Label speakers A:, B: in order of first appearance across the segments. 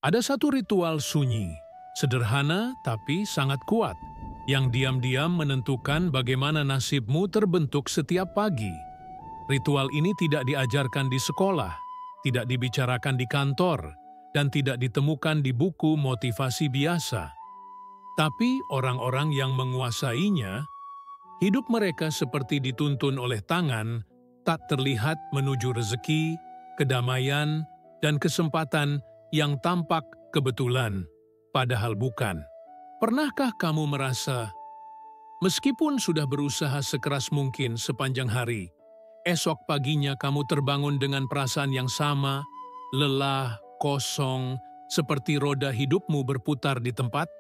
A: Ada satu ritual sunyi, sederhana tapi sangat kuat, yang diam-diam menentukan bagaimana nasibmu terbentuk setiap pagi. Ritual ini tidak diajarkan di sekolah, tidak dibicarakan di kantor, dan tidak ditemukan di buku motivasi biasa. Tapi orang-orang yang menguasainya, hidup mereka seperti dituntun oleh tangan, tak terlihat menuju rezeki, kedamaian, dan kesempatan yang tampak kebetulan, padahal bukan. Pernahkah kamu merasa, meskipun sudah berusaha sekeras mungkin sepanjang hari, esok paginya kamu terbangun dengan perasaan yang sama, lelah, kosong, seperti roda hidupmu berputar di tempat?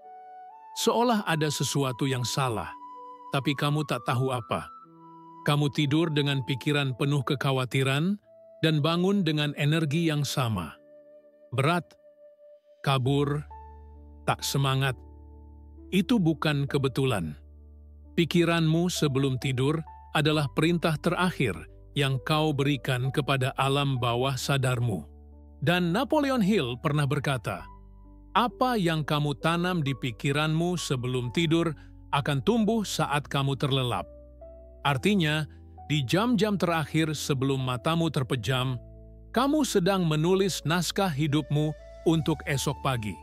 A: Seolah ada sesuatu yang salah, tapi kamu tak tahu apa. Kamu tidur dengan pikiran penuh kekhawatiran dan bangun dengan energi yang sama. Berat, kabur, tak semangat. Itu bukan kebetulan. Pikiranmu sebelum tidur adalah perintah terakhir yang kau berikan kepada alam bawah sadarmu. Dan Napoleon Hill pernah berkata, apa yang kamu tanam di pikiranmu sebelum tidur akan tumbuh saat kamu terlelap. Artinya, di jam-jam terakhir sebelum matamu terpejam, kamu sedang menulis naskah hidupmu untuk esok pagi.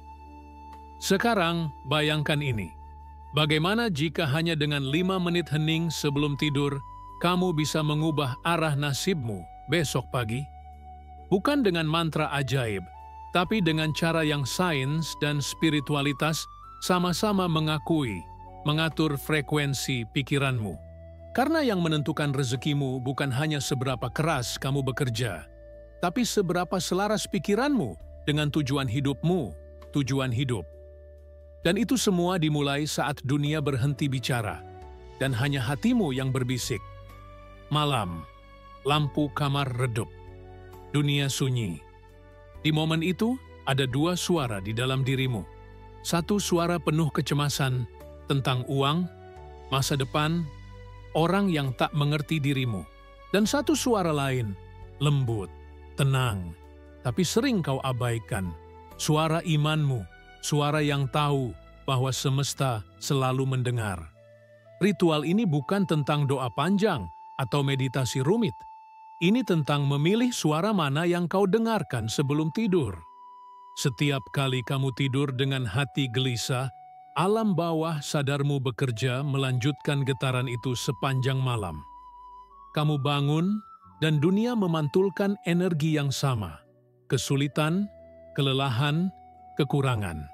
A: Sekarang, bayangkan ini. Bagaimana jika hanya dengan 5 menit hening sebelum tidur, kamu bisa mengubah arah nasibmu besok pagi? Bukan dengan mantra ajaib, tapi dengan cara yang sains dan spiritualitas sama-sama mengatur frekuensi pikiranmu. Karena yang menentukan rezekimu bukan hanya seberapa keras kamu bekerja, tapi seberapa selaras pikiranmu dengan tujuan hidupmu, tujuan hidup. Dan itu semua dimulai saat dunia berhenti bicara, dan hanya hatimu yang berbisik. Malam, lampu kamar redup, dunia sunyi. Di momen itu, ada 2 suara di dalam dirimu. Satu suara penuh kecemasan tentang uang, masa depan, orang yang tak mengerti dirimu. Dan satu suara lain, lembut, tenang, tapi sering kau abaikan. Suara imanmu, suara yang tahu bahwa semesta selalu mendengar. Ritual ini bukan tentang doa panjang atau meditasi rumit. Ini tentang memilih suara mana yang kau dengarkan sebelum tidur. Setiap kali kamu tidur dengan hati gelisah, alam bawah sadarmu bekerja melanjutkan getaran itu sepanjang malam. Kamu bangun dan dunia memantulkan energi yang sama. Kesulitan, kelelahan, kekurangan.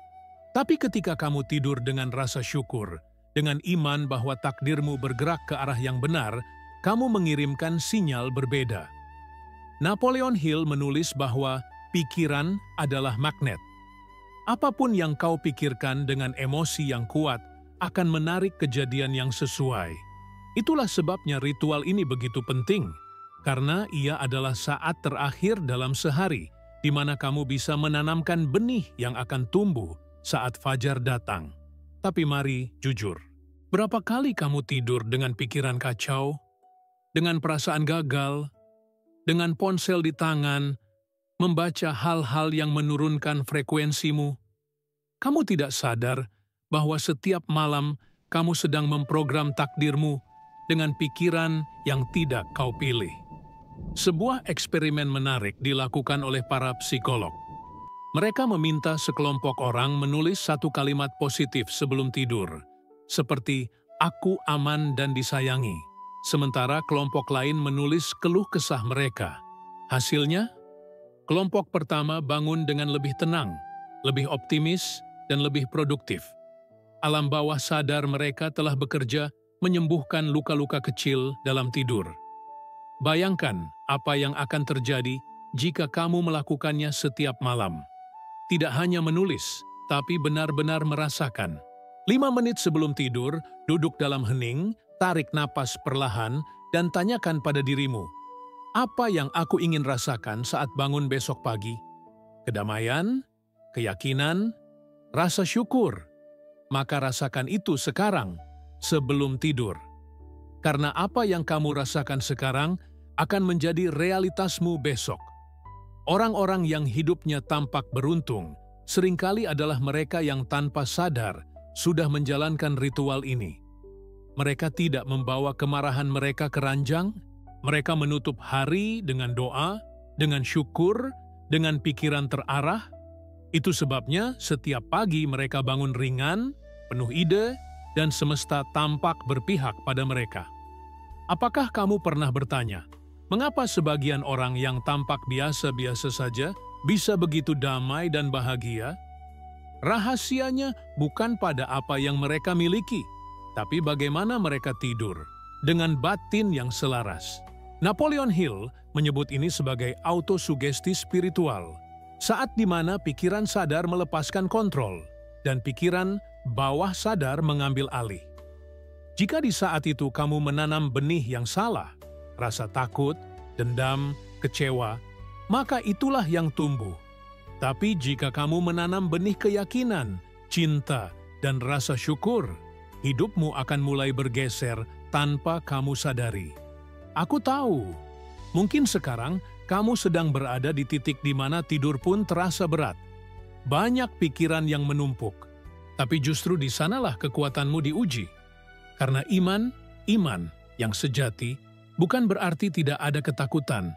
A: Tapi ketika kamu tidur dengan rasa syukur, dengan iman bahwa takdirmu bergerak ke arah yang benar, kamu mengirimkan sinyal berbeda. Napoleon Hill menulis bahwa pikiran adalah magnet. Apapun yang kau pikirkan dengan emosi yang kuat akan menarik kejadian yang sesuai. Itulah sebabnya ritual ini begitu penting, karena ia adalah saat terakhir dalam sehari, di mana kamu bisa menanamkan benih yang akan tumbuh saat fajar datang. Tapi mari jujur, berapa kali kamu tidur dengan pikiran kacau, dengan perasaan gagal, dengan ponsel di tangan, membaca hal-hal yang menurunkan frekuensimu? Kamu tidak sadar bahwa setiap malam kamu sedang memprogram takdirmu dengan pikiran yang tidak kau pilih. Sebuah eksperimen menarik dilakukan oleh para psikolog. Mereka meminta sekelompok orang menulis satu kalimat positif sebelum tidur, seperti "Aku aman dan disayangi." Sementara kelompok lain menulis keluh kesah mereka. Hasilnya, kelompok pertama bangun dengan lebih tenang, lebih optimis, dan lebih produktif. Alam bawah sadar mereka telah bekerja menyembuhkan luka-luka kecil dalam tidur. Bayangkan apa yang akan terjadi jika kamu melakukannya setiap malam. Tidak hanya menulis, tapi benar-benar merasakan. 5 menit sebelum tidur, duduk dalam hening, tarik napas perlahan, dan tanyakan pada dirimu, apa yang aku ingin rasakan saat bangun besok pagi? Kedamaian, keyakinan, rasa syukur. Maka rasakan itu sekarang, sebelum tidur. Karena apa yang kamu rasakan sekarang akan menjadi realitasmu besok. Orang-orang yang hidupnya tampak beruntung seringkali adalah mereka yang tanpa sadar sudah menjalankan ritual ini. Mereka tidak membawa kemarahan mereka ke ranjang, mereka menutup hari dengan doa, dengan syukur, dengan pikiran terarah. Itu sebabnya setiap pagi mereka bangun ringan, penuh ide, dan semesta tampak berpihak pada mereka. Apakah kamu pernah bertanya, mengapa sebagian orang yang tampak biasa-biasa saja bisa begitu damai dan bahagia? Rahasianya bukan pada apa yang mereka miliki, tapi bagaimana mereka tidur dengan batin yang selaras. Napoleon Hill menyebut ini sebagai autosugesti spiritual, saat di mana pikiran sadar melepaskan kontrol dan pikiran bawah sadar mengambil alih. Jika di saat itu kamu menanam benih yang salah, rasa takut, dendam, kecewa, maka itulah yang tumbuh. Tapi jika kamu menanam benih keyakinan, cinta, dan rasa syukur, hidupmu akan mulai bergeser tanpa kamu sadari. Aku tahu, mungkin sekarang kamu sedang berada di titik di mana tidur pun terasa berat. Banyak pikiran yang menumpuk, tapi justru di sanalah kekuatanmu diuji. Karena iman yang sejati bukan berarti tidak ada ketakutan,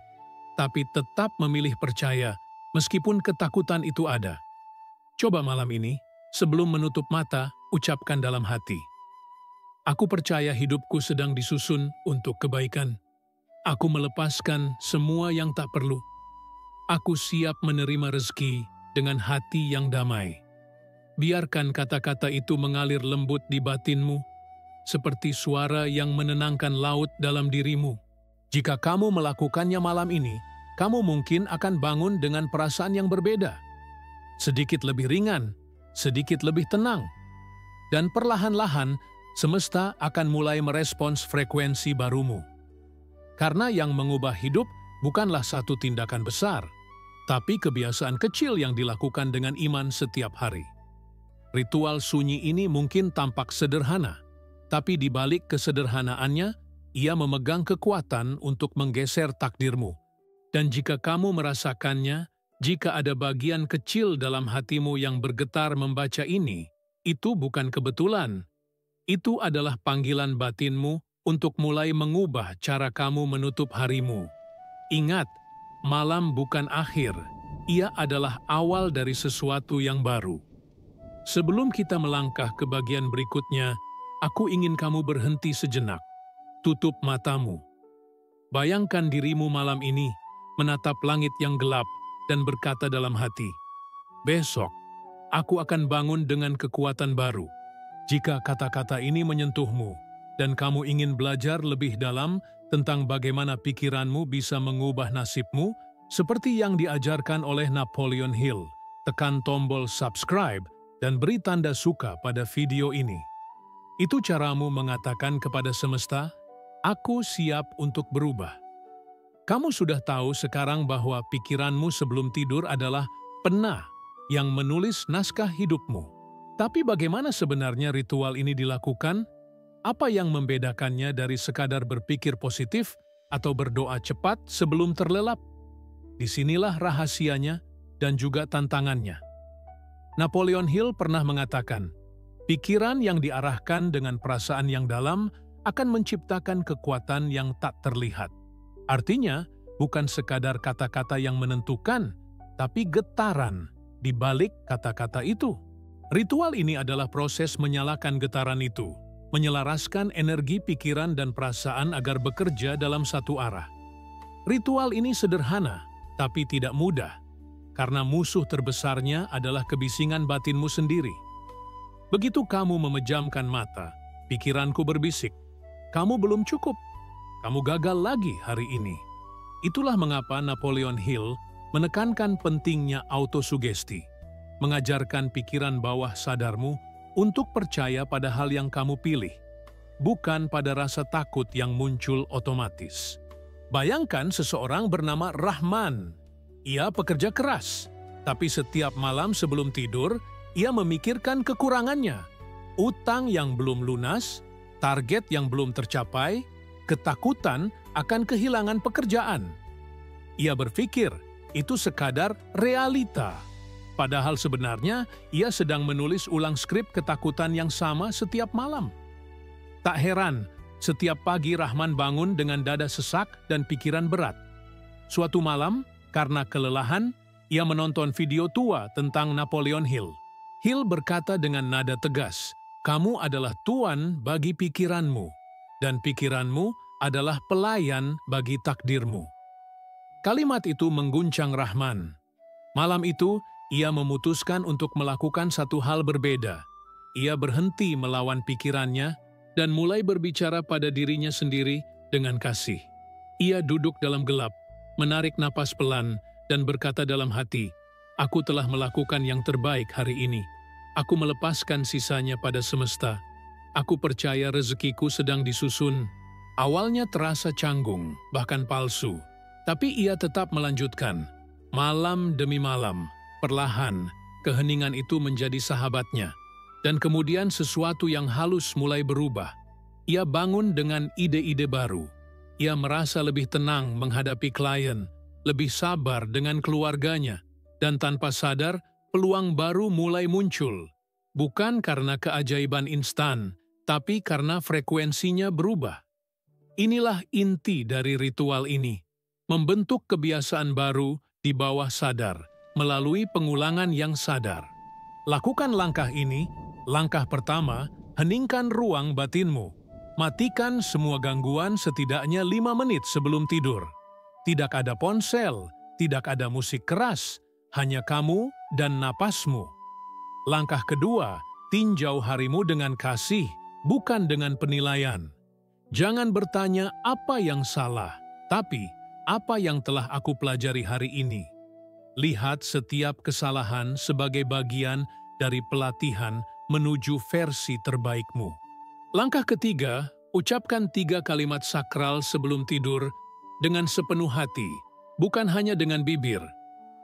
A: tapi tetap memilih percaya meskipun ketakutan itu ada. Coba malam ini, sebelum menutup mata, ucapkan dalam hati, "Aku percaya hidupku sedang disusun untuk kebaikan. Aku melepaskan semua yang tak perlu. Aku siap menerima rezeki dengan hati yang damai." Biarkan kata-kata itu mengalir lembut di batinmu, seperti suara yang menenangkan laut dalam dirimu. Jika kamu melakukannya malam ini, kamu mungkin akan bangun dengan perasaan yang berbeda. Sedikit lebih ringan, sedikit lebih tenang. Dan perlahan-lahan, semesta akan mulai merespons frekuensi barumu. Karena yang mengubah hidup bukanlah satu tindakan besar, tapi kebiasaan kecil yang dilakukan dengan iman setiap hari. Ritual sunyi ini mungkin tampak sederhana, tapi di balik kesederhanaannya, ia memegang kekuatan untuk menggeser takdirmu. Dan jika kamu merasakannya, jika ada bagian kecil dalam hatimu yang bergetar membaca ini, itu bukan kebetulan. Itu adalah panggilan batinmu untuk mulai mengubah cara kamu menutup harimu. Ingat, malam bukan akhir, ia adalah awal dari sesuatu yang baru. Sebelum kita melangkah ke bagian berikutnya, aku ingin kamu berhenti sejenak. Tutup matamu. Bayangkan dirimu malam ini menatap langit yang gelap dan berkata dalam hati, "Besok, aku akan bangun dengan kekuatan baru." Jika kata-kata ini menyentuhmu dan kamu ingin belajar lebih dalam tentang bagaimana pikiranmu bisa mengubah nasibmu, seperti yang diajarkan oleh Napoleon Hill, tekan tombol subscribe dan beri tanda suka pada video ini. Itu caramu mengatakan kepada semesta, "Aku siap untuk berubah." Kamu sudah tahu sekarang bahwa pikiranmu sebelum tidur adalah pena yang menulis naskah hidupmu. Tapi bagaimana sebenarnya ritual ini dilakukan? Apa yang membedakannya dari sekadar berpikir positif atau berdoa cepat sebelum terlelap? Disinilah rahasianya dan juga tantangannya. Napoleon Hill pernah mengatakan, pikiran yang diarahkan dengan perasaan yang dalam akan menciptakan kekuatan yang tak terlihat. Artinya, bukan sekadar kata-kata yang menentukan, tapi getaran di balik kata-kata itu. Ritual ini adalah proses menyalakan getaran itu, menyelaraskan energi pikiran dan perasaan agar bekerja dalam satu arah. Ritual ini sederhana, tapi tidak mudah, karena musuh terbesarnya adalah kebisingan batinmu sendiri. Begitu kamu memejamkan mata, pikiranku berbisik, "Kamu belum cukup. Kamu gagal lagi hari ini." Itulah mengapa Napoleon Hill menekankan pentingnya autosugesti, mengajarkan pikiran bawah sadarmu untuk percaya pada hal yang kamu pilih, bukan pada rasa takut yang muncul otomatis. Bayangkan seseorang bernama Rahman. Ia pekerja keras, tapi setiap malam sebelum tidur, ia memikirkan kekurangannya, utang yang belum lunas, target yang belum tercapai, ketakutan akan kehilangan pekerjaan. Ia berpikir itu sekadar realita. Padahal sebenarnya ia sedang menulis ulang skrip ketakutan yang sama setiap malam. Tak heran, setiap pagi Rahman bangun dengan dada sesak dan pikiran berat. Suatu malam, karena kelelahan, ia menonton video tua tentang Napoleon Hill. Hill berkata dengan nada tegas, "Kamu adalah tuan bagi pikiranmu, dan pikiranmu adalah pelayan bagi takdirmu." Kalimat itu mengguncang Rahman. Malam itu, ia memutuskan untuk melakukan satu hal berbeda. Ia berhenti melawan pikirannya dan mulai berbicara pada dirinya sendiri dengan kasih. Ia duduk dalam gelap, menarik napas pelan, dan berkata dalam hati, "Aku telah melakukan yang terbaik hari ini. Aku melepaskan sisanya pada semesta. Aku percaya rezekiku sedang disusun." Awalnya terasa canggung, bahkan palsu. Tapi ia tetap melanjutkan. Malam demi malam, perlahan, keheningan itu menjadi sahabatnya. Dan kemudian sesuatu yang halus mulai berubah. Ia bangun dengan ide-ide baru. Ia merasa lebih tenang menghadapi klien, lebih sabar dengan keluarganya, dan tanpa sadar, peluang baru mulai muncul. Bukan karena keajaiban instan, tapi karena frekuensinya berubah. Inilah inti dari ritual ini. Membentuk kebiasaan baru di bawah sadar, melalui pengulangan yang sadar. Lakukan langkah ini. Langkah pertama, heningkan ruang batinmu. Matikan semua gangguan setidaknya 5 menit sebelum tidur. Tidak ada ponsel, tidak ada musik keras, hanya kamu dan napasmu. Langkah kedua, tinjau harimu dengan kasih, bukan dengan penilaian. Jangan bertanya apa yang salah, tapi apa yang telah aku pelajari hari ini. Lihat setiap kesalahan sebagai bagian dari pelatihan menuju versi terbaikmu. Langkah ketiga, ucapkan 3 kalimat sakral sebelum tidur dengan sepenuh hati, bukan hanya dengan bibir.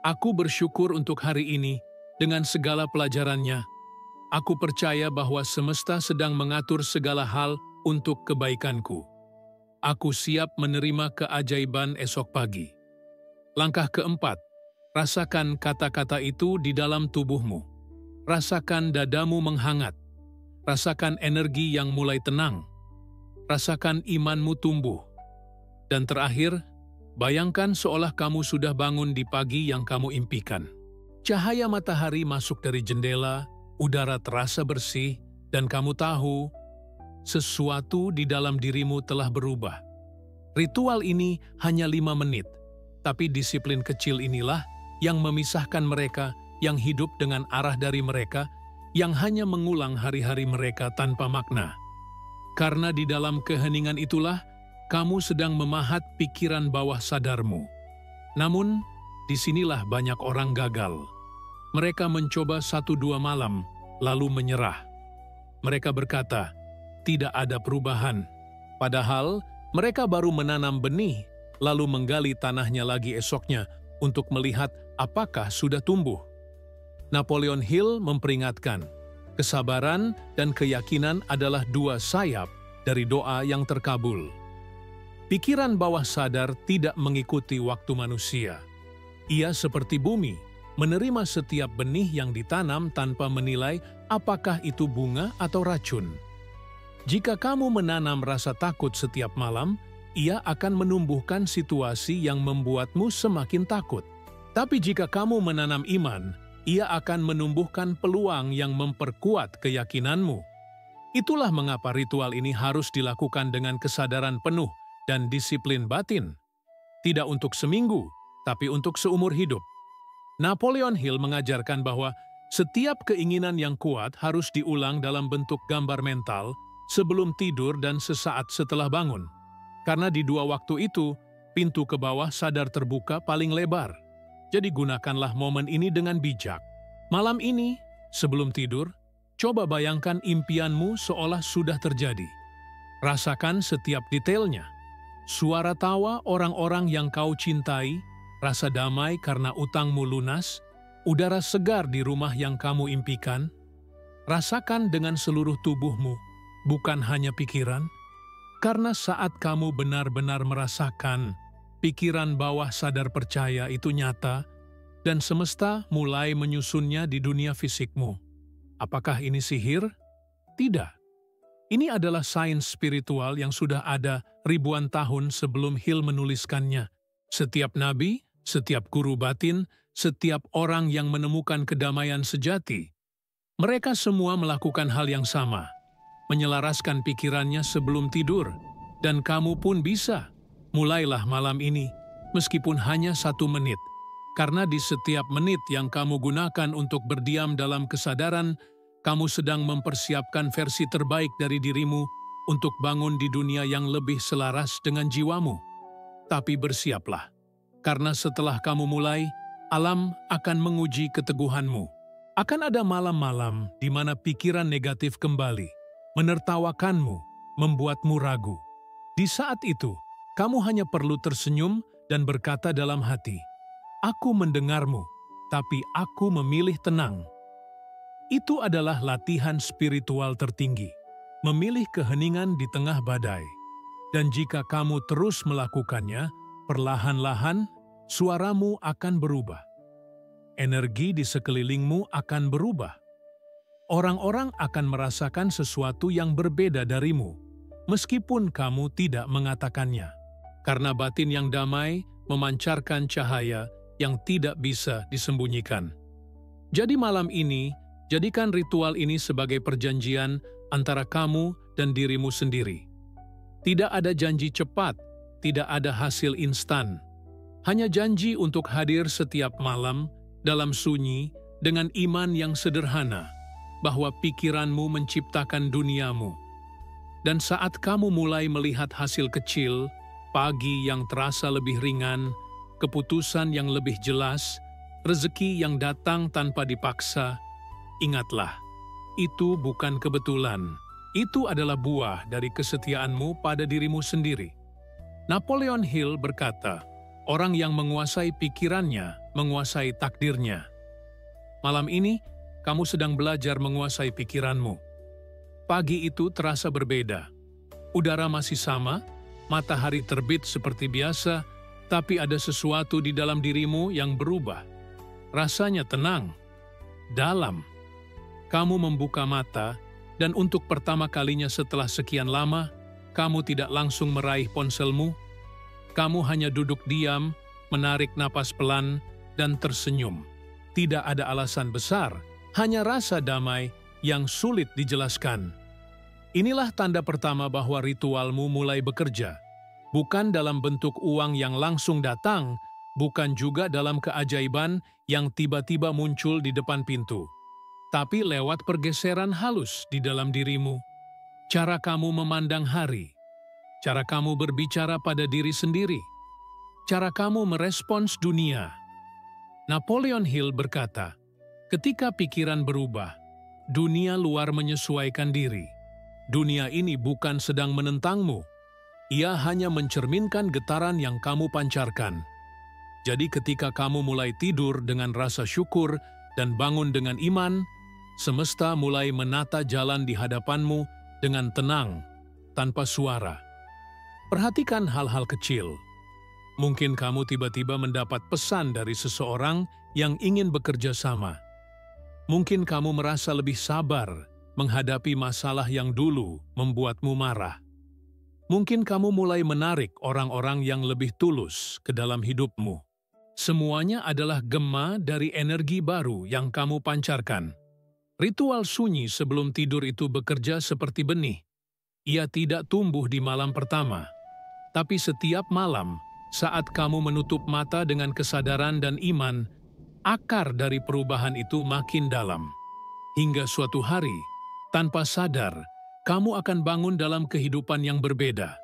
A: Aku bersyukur untuk hari ini dengan segala pelajarannya. Aku percaya bahwa semesta sedang mengatur segala hal untuk kebaikanku. Aku siap menerima keajaiban esok pagi. Langkah keempat, rasakan kata-kata itu di dalam tubuhmu. Rasakan dadamu menghangat. Rasakan energi yang mulai tenang. Rasakan imanmu tumbuh. Dan terakhir, bayangkan seolah kamu sudah bangun di pagi yang kamu impikan. Cahaya matahari masuk dari jendela, udara terasa bersih, dan kamu tahu sesuatu di dalam dirimu telah berubah. Ritual ini hanya 5 menit, tapi disiplin kecil inilah yang memisahkan mereka yang hidup dengan arah dari mereka, yang hanya mengulang hari-hari mereka tanpa makna. Karena di dalam keheningan itulah, kamu sedang memahat pikiran bawah sadarmu. Namun, disinilah banyak orang gagal. Mereka mencoba 1-2 malam, lalu menyerah. Mereka berkata, tidak ada perubahan. Padahal, mereka baru menanam benih, lalu menggali tanahnya lagi esoknya untuk melihat apakah sudah tumbuh. Napoleon Hill memperingatkan, kesabaran dan keyakinan adalah 2 sayap dari doa yang terkabul. Pikiran bawah sadar tidak mengikuti waktu manusia. Ia seperti bumi, menerima setiap benih yang ditanam tanpa menilai apakah itu bunga atau racun. Jika kamu menanam rasa takut setiap malam, ia akan menumbuhkan situasi yang membuatmu semakin takut. Tapi jika kamu menanam iman, ia akan menumbuhkan peluang yang memperkuat keyakinanmu. Itulah mengapa ritual ini harus dilakukan dengan kesadaran penuh dan disiplin batin. Tidak untuk seminggu, tapi untuk seumur hidup. Napoleon Hill mengajarkan bahwa setiap keinginan yang kuat harus diulang dalam bentuk gambar mental sebelum tidur dan sesaat setelah bangun. Karena di 2 waktu itu, pintu ke bawah sadar terbuka paling lebar. Jadi gunakanlah momen ini dengan bijak. Malam ini, sebelum tidur, coba bayangkan impianmu seolah sudah terjadi. Rasakan setiap detailnya. Suara tawa orang-orang yang kau cintai, rasa damai karena utangmu lunas, udara segar di rumah yang kamu impikan. Rasakan dengan seluruh tubuhmu, bukan hanya pikiran. Karena saat kamu benar-benar merasakan, pikiran bawah sadar percaya itu nyata, dan semesta mulai menyusunnya di dunia fisikmu. Apakah ini sihir? Tidak. Ini adalah sains spiritual yang sudah ada ribuan tahun sebelum Hill menuliskannya. Setiap nabi, setiap guru batin, setiap orang yang menemukan kedamaian sejati, mereka semua melakukan hal yang sama, menyelaraskan pikirannya sebelum tidur, dan kamu pun bisa. Mulailah malam ini, meskipun hanya 1 menit, karena di setiap menit yang kamu gunakan untuk berdiam dalam kesadaran, kamu sedang mempersiapkan versi terbaik dari dirimu untuk bangun di dunia yang lebih selaras dengan jiwamu. Tapi bersiaplah, karena setelah kamu mulai, alam akan menguji keteguhanmu. Akan ada malam-malam di mana pikiran negatif kembali, menertawakanmu, membuatmu ragu. Di saat itu, kamu hanya perlu tersenyum dan berkata dalam hati, "Aku mendengarmu, tapi aku memilih tenang." Itu adalah latihan spiritual tertinggi, memilih keheningan di tengah badai. Dan jika kamu terus melakukannya, perlahan-lahan suaramu akan berubah. Energi di sekelilingmu akan berubah. Orang-orang akan merasakan sesuatu yang berbeda darimu, meskipun kamu tidak mengatakannya. Karena batin yang damai memancarkan cahaya yang tidak bisa disembunyikan. Jadi malam ini, jadikan ritual ini sebagai perjanjian antara kamu dan dirimu sendiri. Tidak ada janji cepat, tidak ada hasil instan. Hanya janji untuk hadir setiap malam dalam sunyi dengan iman yang sederhana, bahwa pikiranmu menciptakan duniamu. Dan saat kamu mulai melihat hasil kecil, pagi yang terasa lebih ringan, keputusan yang lebih jelas, rezeki yang datang tanpa dipaksa, ingatlah, itu bukan kebetulan. Itu adalah buah dari kesetiaanmu pada dirimu sendiri. Napoleon Hill berkata, orang yang menguasai pikirannya, menguasai takdirnya. Malam ini, kamu sedang belajar menguasai pikiranmu. Pagi itu terasa berbeda. Udara masih sama, matahari terbit seperti biasa, tapi ada sesuatu di dalam dirimu yang berubah. Rasanya tenang, dalam. Kamu membuka mata, dan untuk pertama kalinya setelah sekian lama, kamu tidak langsung meraih ponselmu. Kamu hanya duduk diam, menarik napas pelan, dan tersenyum. Tidak ada alasan besar, hanya rasa damai yang sulit dijelaskan. Inilah tanda pertama bahwa ritualmu mulai bekerja. Bukan dalam bentuk uang yang langsung datang, bukan juga dalam keajaiban yang tiba-tiba muncul di depan pintu, tapi lewat pergeseran halus di dalam dirimu. Cara kamu memandang hari, cara kamu berbicara pada diri sendiri, cara kamu merespons dunia. Napoleon Hill berkata, ketika pikiran berubah, dunia luar menyesuaikan diri. Dunia ini bukan sedang menentangmu, ia hanya mencerminkan getaran yang kamu pancarkan. Jadi ketika kamu mulai tidur dengan rasa syukur dan bangun dengan iman, semesta mulai menata jalan di hadapanmu dengan tenang, tanpa suara. Perhatikan hal-hal kecil. Mungkin kamu tiba-tiba mendapat pesan dari seseorang yang ingin bekerja sama. Mungkin kamu merasa lebih sabar menghadapi masalah yang dulu membuatmu marah. Mungkin kamu mulai menarik orang-orang yang lebih tulus ke dalam hidupmu. Semuanya adalah gema dari energi baru yang kamu pancarkan. Ritual sunyi sebelum tidur itu bekerja seperti benih. Ia tidak tumbuh di malam pertama, tapi setiap malam, saat kamu menutup mata dengan kesadaran dan iman, akar dari perubahan itu makin dalam. Hingga suatu hari, tanpa sadar, kamu akan bangun dalam kehidupan yang berbeda,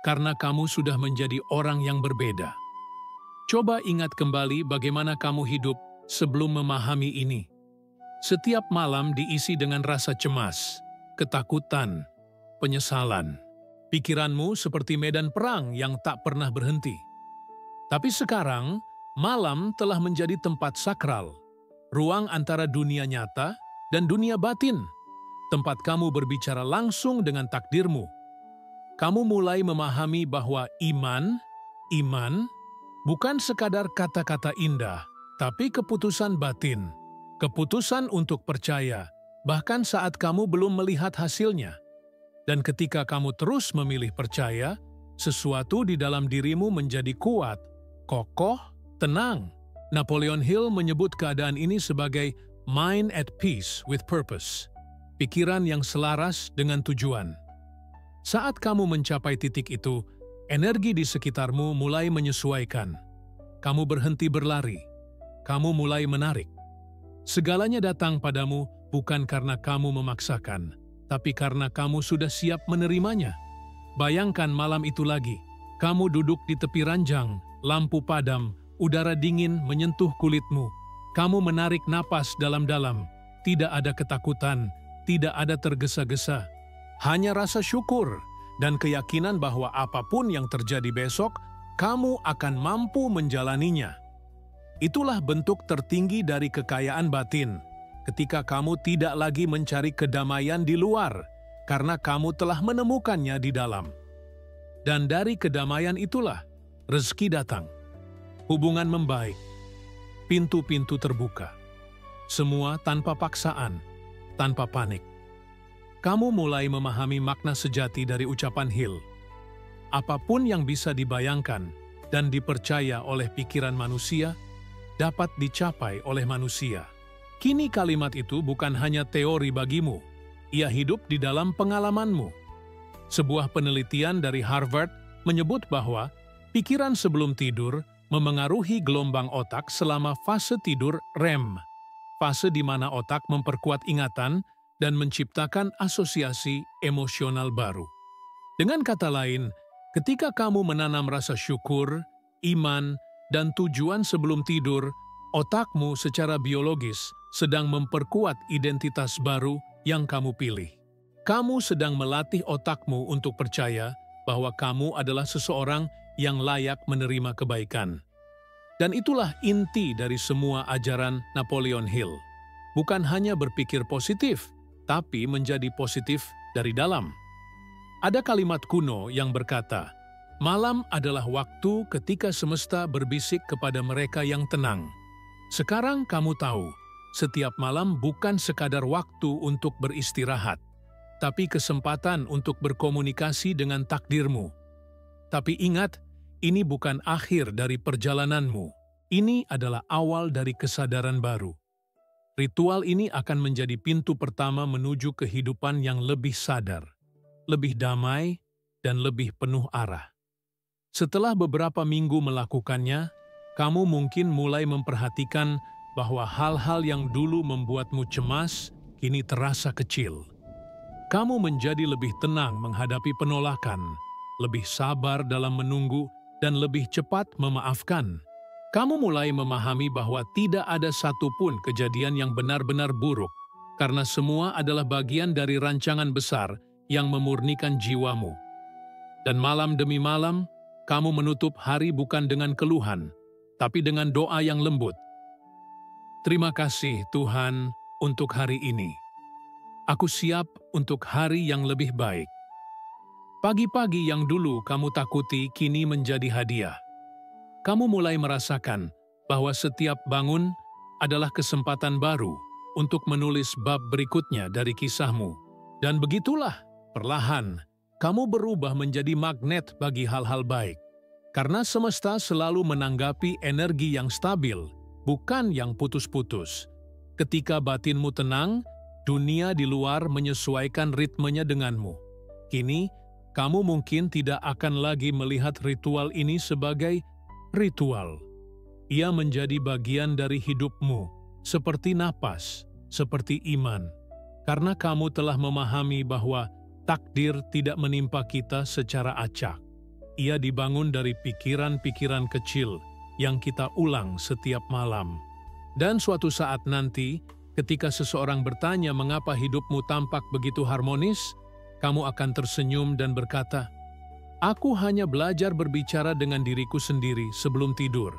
A: karena kamu sudah menjadi orang yang berbeda. Coba ingat kembali bagaimana kamu hidup sebelum memahami ini. Setiap malam diisi dengan rasa cemas, ketakutan, penyesalan. Pikiranmu seperti medan perang yang tak pernah berhenti. Tapi sekarang, malam telah menjadi tempat sakral, ruang antara dunia nyata dan dunia batin, tempat kamu berbicara langsung dengan takdirmu. Kamu mulai memahami bahwa iman bukan sekadar kata-kata indah, tapi keputusan batin, keputusan untuk percaya, bahkan saat kamu belum melihat hasilnya. Dan ketika kamu terus memilih percaya, sesuatu di dalam dirimu menjadi kuat, kokoh, tenang. Napoleon Hill menyebut keadaan ini sebagai mind at peace with purpose, pikiran yang selaras dengan tujuan. Saat kamu mencapai titik itu, energi di sekitarmu mulai menyesuaikan. Kamu berhenti berlari. Kamu mulai menarik. Segalanya datang padamu bukan karena kamu memaksakan, tapi karena kamu sudah siap menerimanya. Bayangkan malam itu lagi. Kamu duduk di tepi ranjang, lampu padam, udara dingin menyentuh kulitmu. Kamu menarik napas dalam-dalam. Tidak ada ketakutan, tidak ada tergesa-gesa. Hanya rasa syukur dan keyakinan bahwa apapun yang terjadi besok, kamu akan mampu menjalaninya. Itulah bentuk tertinggi dari kekayaan batin, ketika kamu tidak lagi mencari kedamaian di luar, karena kamu telah menemukannya di dalam. Dan dari kedamaian itulah, rezeki datang, hubungan membaik, pintu-pintu terbuka. Semua tanpa paksaan, tanpa panik. Kamu mulai memahami makna sejati dari ucapan Hill. Apapun yang bisa dibayangkan dan dipercaya oleh pikiran manusia, dapat dicapai oleh manusia. Kini kalimat itu bukan hanya teori bagimu, ia hidup di dalam pengalamanmu. Sebuah penelitian dari Harvard menyebut bahwa pikiran sebelum tidur memengaruhi gelombang otak selama fase tidur REM, fase di mana otak memperkuat ingatan dan menciptakan asosiasi emosional baru. Dengan kata lain, ketika kamu menanam rasa syukur, iman, dan tujuan sebelum tidur, otakmu secara biologis sedang memperkuat identitas baru yang kamu pilih. Kamu sedang melatih otakmu untuk percaya bahwa kamu adalah seseorang yang layak menerima kebaikan. Dan itulah inti dari semua ajaran Napoleon Hill. Bukan hanya berpikir positif, tapi menjadi positif dari dalam. Ada kalimat kuno yang berkata, malam adalah waktu ketika semesta berbisik kepada mereka yang tenang. Sekarang kamu tahu, setiap malam bukan sekadar waktu untuk beristirahat, tapi kesempatan untuk berkomunikasi dengan takdirmu. Tapi ingat, ini bukan akhir dari perjalananmu. Ini adalah awal dari kesadaran baru. Ritual ini akan menjadi pintu pertama menuju kehidupan yang lebih sadar, lebih damai, dan lebih penuh arah. Setelah beberapa minggu melakukannya, kamu mungkin mulai memperhatikan bahwa hal-hal yang dulu membuatmu cemas kini terasa kecil. Kamu menjadi lebih tenang menghadapi penolakan, lebih sabar dalam menunggu, dan lebih cepat memaafkan. Kamu mulai memahami bahwa tidak ada satupun kejadian yang benar-benar buruk, karena semua adalah bagian dari rancangan besar yang memurnikan jiwamu. Dan malam demi malam, kamu menutup hari bukan dengan keluhan, tapi dengan doa yang lembut. Terima kasih Tuhan untuk hari ini. Aku siap untuk hari yang lebih baik. Pagi-pagi yang dulu kamu takuti kini menjadi hadiah. Kamu mulai merasakan bahwa setiap bangun adalah kesempatan baru untuk menulis bab berikutnya dari kisahmu. Dan begitulah, perlahan, kamu berubah menjadi magnet bagi hal-hal baik. Karena semesta selalu menanggapi energi yang stabil, bukan yang putus-putus. Ketika batinmu tenang, dunia di luar menyesuaikan ritmenya denganmu. Kini, kamu mungkin tidak akan lagi melihat ritual ini sebagai ritual. Ia menjadi bagian dari hidupmu, seperti napas, seperti iman. Karena kamu telah memahami bahwa takdir tidak menimpa kita secara acak. Ia dibangun dari pikiran-pikiran kecil yang kita ulang setiap malam. Dan suatu saat nanti, ketika seseorang bertanya mengapa hidupmu tampak begitu harmonis, kamu akan tersenyum dan berkata, "Aku hanya belajar berbicara dengan diriku sendiri sebelum tidur."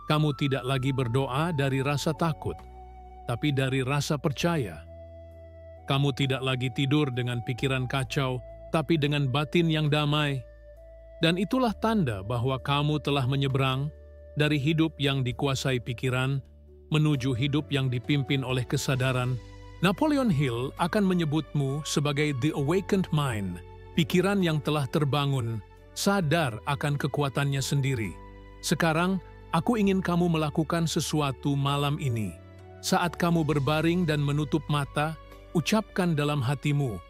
A: Kamu tidak lagi berdoa dari rasa takut, tapi dari rasa percaya. Kamu tidak lagi tidur dengan pikiran kacau, tapi dengan batin yang damai. Dan itulah tanda bahwa kamu telah menyeberang, dari hidup yang dikuasai pikiran menuju hidup yang dipimpin oleh kesadaran, Napoleon Hill akan menyebutmu sebagai the awakened mind, pikiran yang telah terbangun, sadar akan kekuatannya sendiri. Sekarang, aku ingin kamu melakukan sesuatu malam ini. Saat kamu berbaring dan menutup mata, ucapkan dalam hatimu,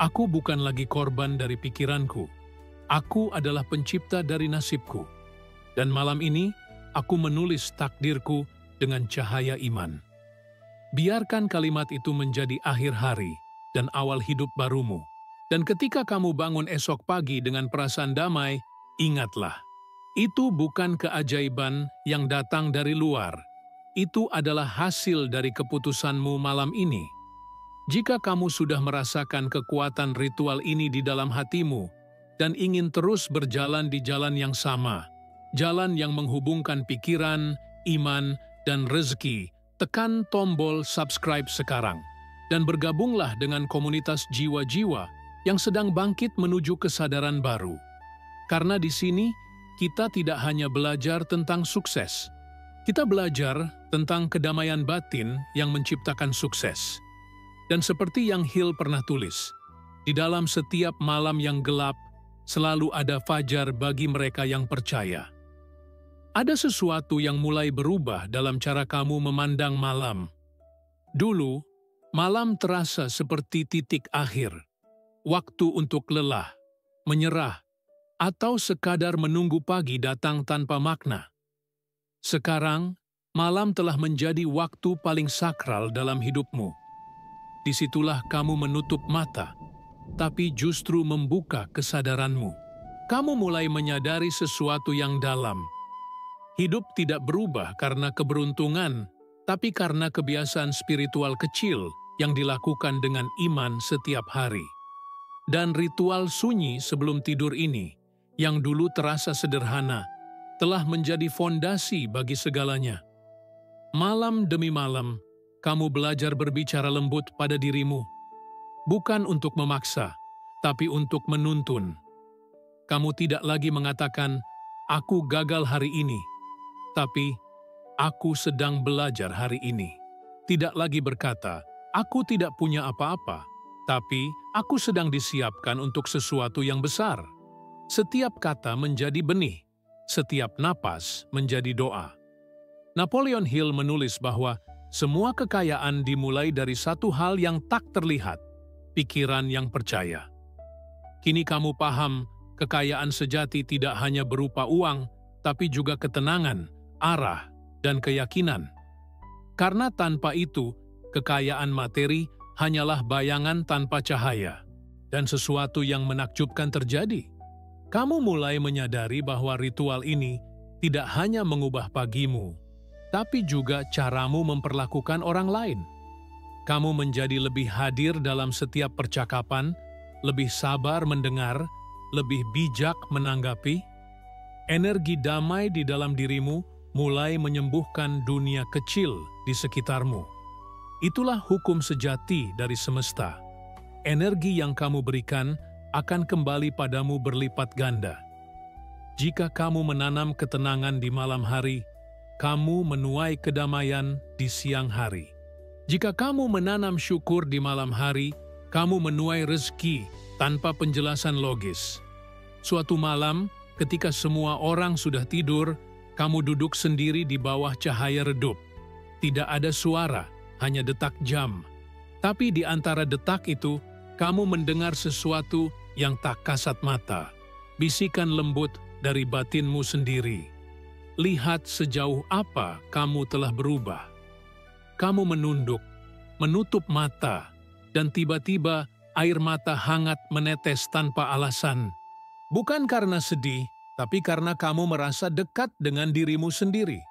A: "Aku bukan lagi korban dari pikiranku. Aku adalah pencipta dari nasibku. Dan malam ini, aku menulis takdirku dengan cahaya iman." Biarkan kalimat itu menjadi akhir hari dan awal hidup barumu. Dan ketika kamu bangun esok pagi dengan perasaan damai, ingatlah, itu bukan keajaiban yang datang dari luar. Itu adalah hasil dari keputusanmu malam ini. Jika kamu sudah merasakan kekuatan ritual ini di dalam hatimu dan ingin terus berjalan di jalan yang sama, jalan yang menghubungkan pikiran, iman, dan rezeki, tekan tombol subscribe sekarang dan bergabunglah dengan komunitas jiwa-jiwa yang sedang bangkit menuju kesadaran baru. Karena di sini, kita tidak hanya belajar tentang sukses. Kita belajar tentang kedamaian batin yang menciptakan sukses. Dan seperti yang Hill pernah tulis, di dalam setiap malam yang gelap, selalu ada fajar bagi mereka yang percaya. Ada sesuatu yang mulai berubah dalam cara kamu memandang malam. Dulu, malam terasa seperti titik akhir, waktu untuk lelah, menyerah, atau sekadar menunggu pagi datang tanpa makna. Sekarang, malam telah menjadi waktu paling sakral dalam hidupmu. Disitulah kamu menutup mata, tapi justru membuka kesadaranmu. Kamu mulai menyadari sesuatu yang dalam. Hidup tidak berubah karena keberuntungan, tapi karena kebiasaan spiritual kecil yang dilakukan dengan iman setiap hari. Dan ritual sunyi sebelum tidur ini, yang dulu terasa sederhana, telah menjadi fondasi bagi segalanya. Malam demi malam, kamu belajar berbicara lembut pada dirimu, bukan untuk memaksa, tapi untuk menuntun. Kamu tidak lagi mengatakan, "Aku gagal hari ini," tapi, "Aku sedang belajar hari ini." Tidak lagi berkata, "Aku tidak punya apa-apa," tapi, "Aku sedang disiapkan untuk sesuatu yang besar." Setiap kata menjadi benih, setiap napas menjadi doa. Napoleon Hill menulis bahwa semua kekayaan dimulai dari satu hal yang tak terlihat, pikiran yang percaya. Kini kamu paham, kekayaan sejati tidak hanya berupa uang, tapi juga ketenangan, arah, dan keyakinan. Karena tanpa itu, kekayaan materi hanyalah bayangan tanpa cahaya, dan sesuatu yang menakjubkan terjadi. Kamu mulai menyadari bahwa ritual ini tidak hanya mengubah pagimu, tapi juga caramu memperlakukan orang lain. Kamu menjadi lebih hadir dalam setiap percakapan, lebih sabar mendengar, lebih bijak menanggapi. Energi damai di dalam dirimu mulai menyembuhkan dunia kecil di sekitarmu. Itulah hukum sejati dari semesta. Energi yang kamu berikan akan kembali padamu berlipat ganda. Jika kamu menanam ketenangan di malam hari, kamu menuai kedamaian di siang hari. Jika kamu menanam syukur di malam hari, kamu menuai rezeki tanpa penjelasan logis. Suatu malam, ketika semua orang sudah tidur, kamu duduk sendiri di bawah cahaya redup. Tidak ada suara, hanya detak jam. Tapi di antara detak itu, kamu mendengar sesuatu yang tak kasat mata. Bisikan lembut dari batinmu sendiri. Lihat sejauh apa kamu telah berubah. Kamu menunduk, menutup mata, dan tiba-tiba air mata hangat menetes tanpa alasan. Bukan karena sedih, tapi karena kamu merasa dekat dengan dirimu sendiri.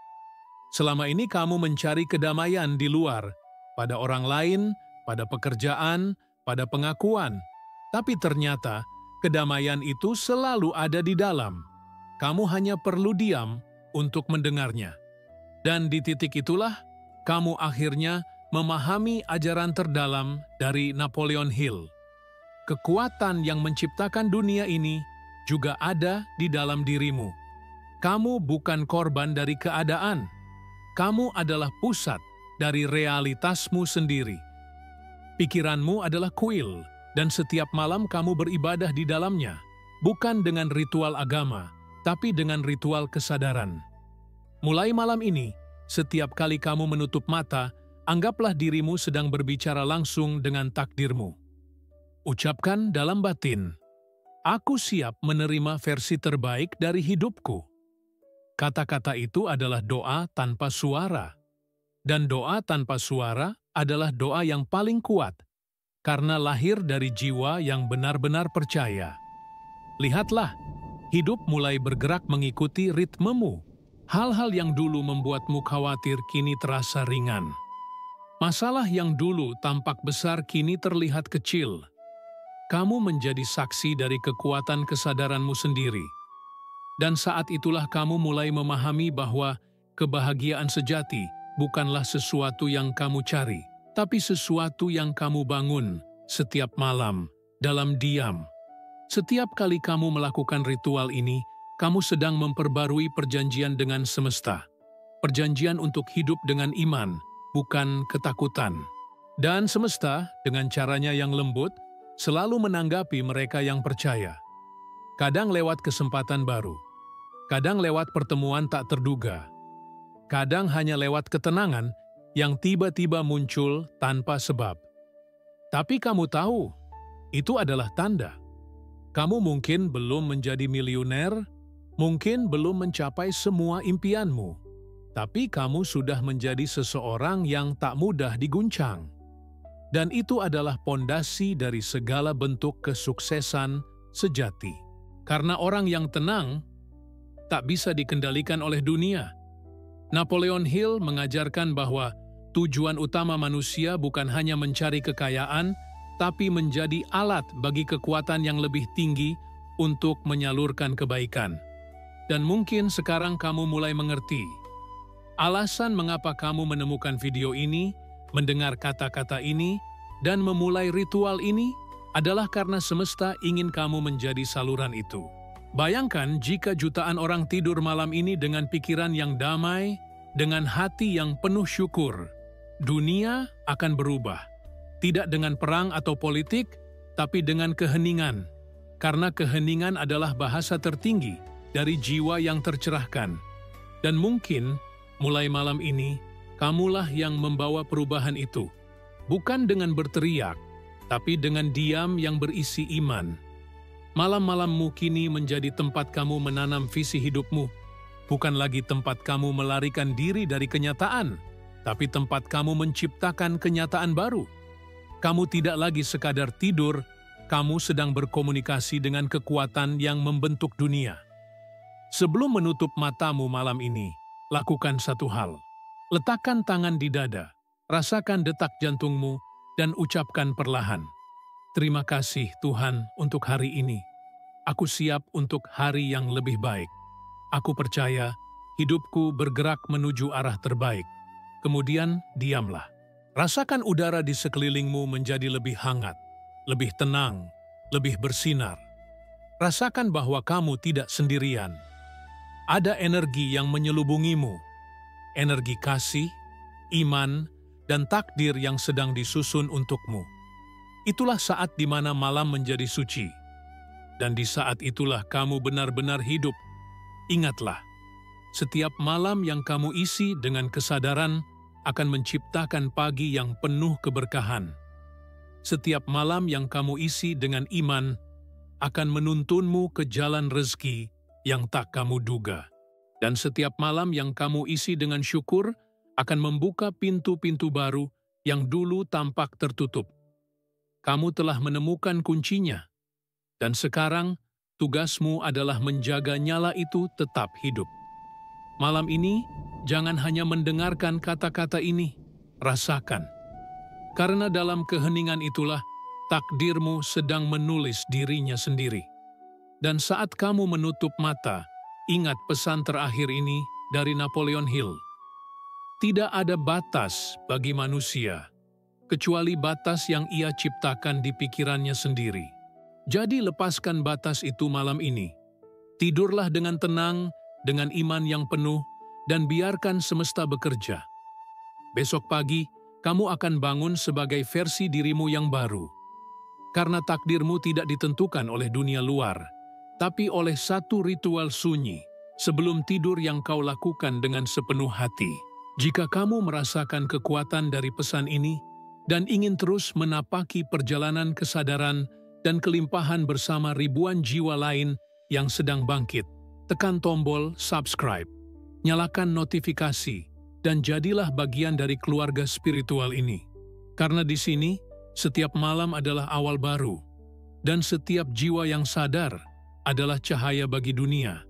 A: Selama ini kamu mencari kedamaian di luar, pada orang lain, pada pekerjaan, pada pengakuan. Tapi ternyata, kedamaian itu selalu ada di dalam. Kamu hanya perlu diam untuk mendengarnya. Dan di titik itulah, kamu akhirnya memahami ajaran terdalam dari Napoleon Hill. Kekuatan yang menciptakan dunia ini juga ada di dalam dirimu. Kamu bukan korban dari keadaan. Kamu adalah pusat dari realitasmu sendiri. Pikiranmu adalah kuil, dan setiap malam kamu beribadah di dalamnya, bukan dengan ritual agama, tapi dengan ritual kesadaran. Mulai malam ini, setiap kali kamu menutup mata, anggaplah dirimu sedang berbicara langsung dengan takdirmu. Ucapkan dalam batin, "Aku siap menerima versi terbaik dari hidupku." Kata-kata itu adalah doa tanpa suara. Dan doa tanpa suara adalah doa yang paling kuat, karena lahir dari jiwa yang benar-benar percaya. Lihatlah, hidup mulai bergerak mengikuti ritmemu. Hal-hal yang dulu membuatmu khawatir kini terasa ringan. Masalah yang dulu tampak besar kini terlihat kecil. Kamu menjadi saksi dari kekuatan kesadaranmu sendiri. Dan saat itulah kamu mulai memahami bahwa kebahagiaan sejati bukanlah sesuatu yang kamu cari, tapi sesuatu yang kamu bangun setiap malam dalam diam. Setiap kali kamu melakukan ritual ini, kamu sedang memperbarui perjanjian dengan semesta. Perjanjian untuk hidup dengan iman, bukan ketakutan. Dan semesta, dengan caranya yang lembut, selalu menanggapi mereka yang percaya. Kadang lewat kesempatan baru, kadang lewat pertemuan tak terduga, kadang hanya lewat ketenangan yang tiba-tiba muncul tanpa sebab. Tapi kamu tahu, itu adalah tanda. Kamu mungkin belum menjadi miliuner, mungkin belum mencapai semua impianmu, tapi kamu sudah menjadi seseorang yang tak mudah diguncang. Dan itu adalah pondasi dari segala bentuk kesuksesan sejati. Karena orang yang tenang tak bisa dikendalikan oleh dunia. Napoleon Hill mengajarkan bahwa tujuan utama manusia bukan hanya mencari kekayaan, tapi menjadi alat bagi kekuatan yang lebih tinggi untuk menyalurkan kebaikan. Dan mungkin sekarang kamu mulai mengerti alasan mengapa kamu menemukan video ini, mendengar kata-kata ini, dan memulai ritual ini adalah karena semesta ingin kamu menjadi saluran itu. Bayangkan jika jutaan orang tidur malam ini dengan pikiran yang damai, dengan hati yang penuh syukur. Dunia akan berubah. Tidak dengan perang atau politik, tapi dengan keheningan. Karena keheningan adalah bahasa tertinggi dari jiwa yang tercerahkan. Dan mungkin, mulai malam ini, kamulah yang membawa perubahan itu. Bukan dengan berteriak, tapi dengan diam yang berisi iman. Malam-malammu kini menjadi tempat kamu menanam visi hidupmu, bukan lagi tempat kamu melarikan diri dari kenyataan, tapi tempat kamu menciptakan kenyataan baru. Kamu tidak lagi sekadar tidur, kamu sedang berkomunikasi dengan kekuatan yang membentuk dunia. Sebelum menutup matamu malam ini, lakukan satu hal. Letakkan tangan di dada, rasakan detak jantungmu, dan ucapkan perlahan, "Terima kasih Tuhan untuk hari ini. Aku siap untuk hari yang lebih baik. Aku percaya hidupku bergerak menuju arah terbaik." Kemudian diamlah. Rasakan udara di sekelilingmu menjadi lebih hangat, lebih tenang, lebih bersinar. Rasakan bahwa kamu tidak sendirian. Ada energi yang menyelubungimu, energi kasih, iman, dan takdir yang sedang disusun untukmu. Itulah saat di mana malam menjadi suci. Dan di saat itulah kamu benar-benar hidup. Ingatlah, setiap malam yang kamu isi dengan kesadaran akan menciptakan pagi yang penuh keberkahan. Setiap malam yang kamu isi dengan iman akan menuntunmu ke jalan rezeki yang tak kamu duga. Dan setiap malam yang kamu isi dengan syukur akan membuka pintu-pintu baru yang dulu tampak tertutup. Kamu telah menemukan kuncinya, dan sekarang tugasmu adalah menjaga nyala itu tetap hidup. Malam ini, jangan hanya mendengarkan kata-kata ini, rasakan. Karena dalam keheningan itulah takdirmu sedang menulis dirinya sendiri. Dan saat kamu menutup mata, ingat pesan terakhir ini dari Napoleon Hill. Tidak ada batas bagi manusia, kecuali batas yang ia ciptakan di pikirannya sendiri. Jadi lepaskan batas itu malam ini. Tidurlah dengan tenang dengan iman yang penuh dan biarkan semesta bekerja. Besok pagi, kamu akan bangun sebagai versi dirimu yang baru. Karena takdirmu tidak ditentukan oleh dunia luar, tapi oleh satu ritual sunyi sebelum tidur yang kau lakukan dengan sepenuh hati. Jika kamu merasakan kekuatan dari pesan ini dan ingin terus menapaki perjalanan kesadaran dan kelimpahan bersama ribuan jiwa lain yang sedang bangkit, tekan tombol subscribe, nyalakan notifikasi, dan jadilah bagian dari keluarga spiritual ini. Karena di sini, setiap malam adalah awal baru, dan setiap jiwa yang sadar adalah cahaya bagi dunia.